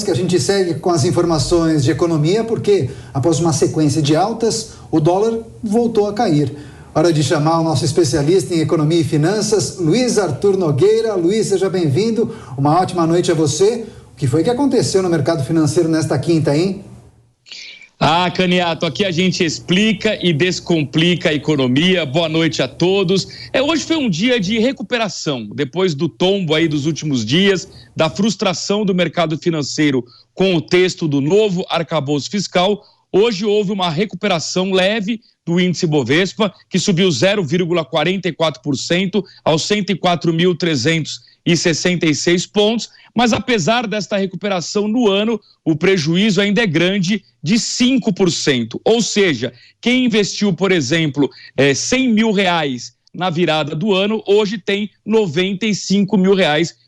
que a gente segue com as informações de economia, porque após uma sequência de altas, o dólar voltou a cair. Hora de chamar o nosso especialista em economia e finanças, Luiz Arthur Nogueira. Luiz, seja bem-vindo. Uma ótima noite a você. O que foi que aconteceu no mercado financeiro nesta quinta, hein? Caniato, aqui a gente explica e descomplica a economia. Boa noite a todos. Hoje foi um dia de recuperação, depois do tombo aí dos últimos dias, da frustração do mercado financeiro com o texto do novo arcabouço fiscal. Hoje houve uma recuperação leve do índice Bovespa, que subiu 0,44% aos 104.366 pontos, mas apesar desta recuperação no ano, o prejuízo ainda é grande, de 5%. Ou seja, quem investiu, por exemplo, R$100 mil na virada do ano, hoje tem R$95 mil,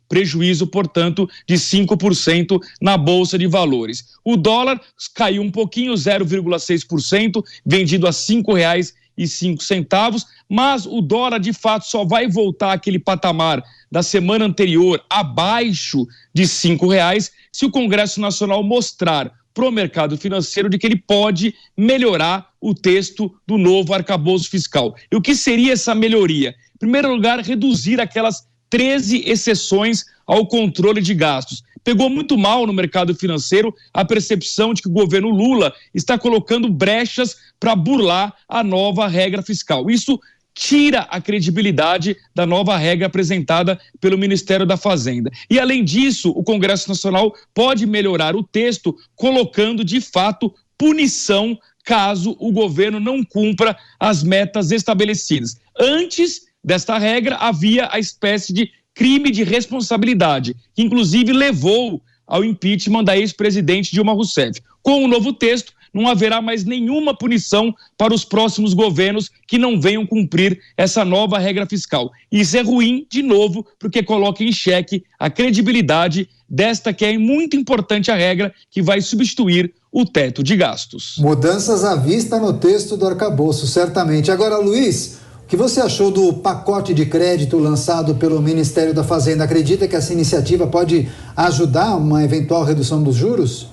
prejuízo, portanto, de 5% na Bolsa de Valores. O dólar caiu um pouquinho, 0,6%, vendido a R$ 5,05, mas o dólar, de fato, só vai voltar àquele patamar da semana anterior, abaixo de R$ 5,00, se o Congresso Nacional mostrar para o mercado financeiro de que ele pode melhorar o texto do novo arcabouço fiscal. E o que seria essa melhoria? Em primeiro lugar, reduzir aquelas 13 exceções ao controle de gastos. Pegou muito mal no mercado financeiro a percepção de que o governo Lula está colocando brechas para burlar a nova regra fiscal. Isso tira a credibilidade da nova regra apresentada pelo Ministério da Fazenda. E, além disso, o Congresso Nacional pode melhorar o texto colocando, de fato, punição caso o governo não cumpra as metas estabelecidas. Antes desta regra, havia a espécie de crime de responsabilidade, que inclusive levou ao impeachment da ex-presidente Dilma Rousseff. Com o novo texto, não haverá mais nenhuma punição para os próximos governos que não venham cumprir essa nova regra fiscal. Isso é ruim, de novo, porque coloca em xeque a credibilidade desta que é muito importante a regra que vai substituir o teto de gastos. Mudanças à vista no texto do arcabouço, certamente. Agora, Luiz, o que você achou do pacote de crédito lançado pelo Ministério da Fazenda? Acredita que essa iniciativa pode ajudar uma eventual redução dos juros?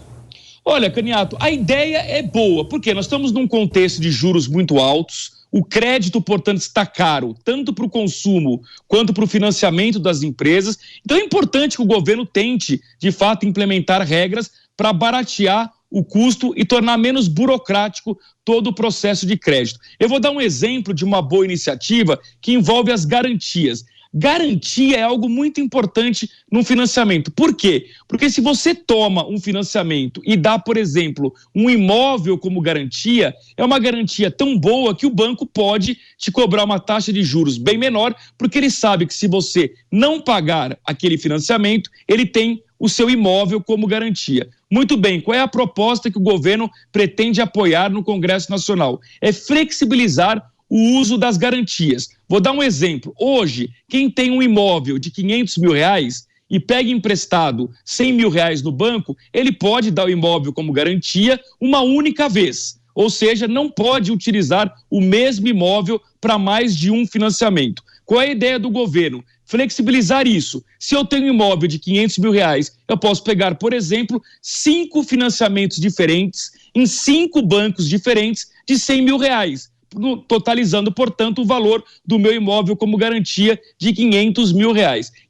Olha, Caniato, a ideia é boa, porque nós estamos num contexto de juros muito altos, o crédito, portanto, está caro, tanto para o consumo quanto para o financiamento das empresas. Então é importante que o governo tente, de fato, implementar regras para baratear o custo e tornar menos burocrático todo o processo de crédito. Eu vou dar um exemplo de uma boa iniciativa que envolve as garantias. Garantia é algo muito importante no financiamento. Por quê? Porque se você toma um financiamento e dá, por exemplo, um imóvel como garantia, é uma garantia tão boa que o banco pode te cobrar uma taxa de juros bem menor, porque ele sabe que se você não pagar aquele financiamento, ele tem o seu imóvel como garantia. Muito bem, qual é a proposta que o governo pretende apoiar no Congresso Nacional? É flexibilizar o uso das garantias. Vou dar um exemplo. Hoje, quem tem um imóvel de R$500 mil e pega emprestado R$100 mil no banco, ele pode dar o imóvel como garantia uma única vez. Ou seja, não pode utilizar o mesmo imóvel para mais de um financiamento. Qual é a ideia do governo? Flexibilizar isso. Se eu tenho um imóvel de R$500 mil, eu posso pegar, por exemplo, 5 financiamentos diferentes em 5 bancos diferentes de R$100 mil. Totalizando, portanto, o valor do meu imóvel como garantia de R$500 mil.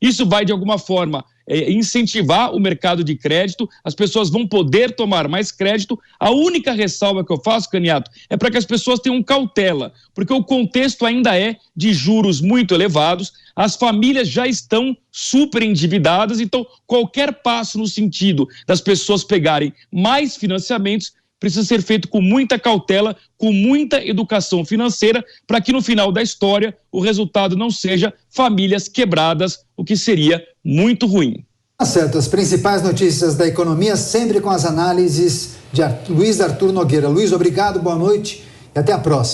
Isso vai, de alguma forma, incentivar o mercado de crédito, as pessoas vão poder tomar mais crédito. A única ressalva que eu faço, Caniato, é para que as pessoas tenham cautela, porque o contexto ainda é de juros muito elevados, as famílias já estão super endividadas, então qualquer passo no sentido das pessoas pegarem mais financiamentos precisa ser feito com muita cautela, com muita educação financeira, para que no final da história o resultado não seja famílias quebradas, o que seria muito ruim. Tá certo, as principais notícias da economia, sempre com as análises de Luiz Arthur Nogueira. Luiz, obrigado, boa noite e até a próxima.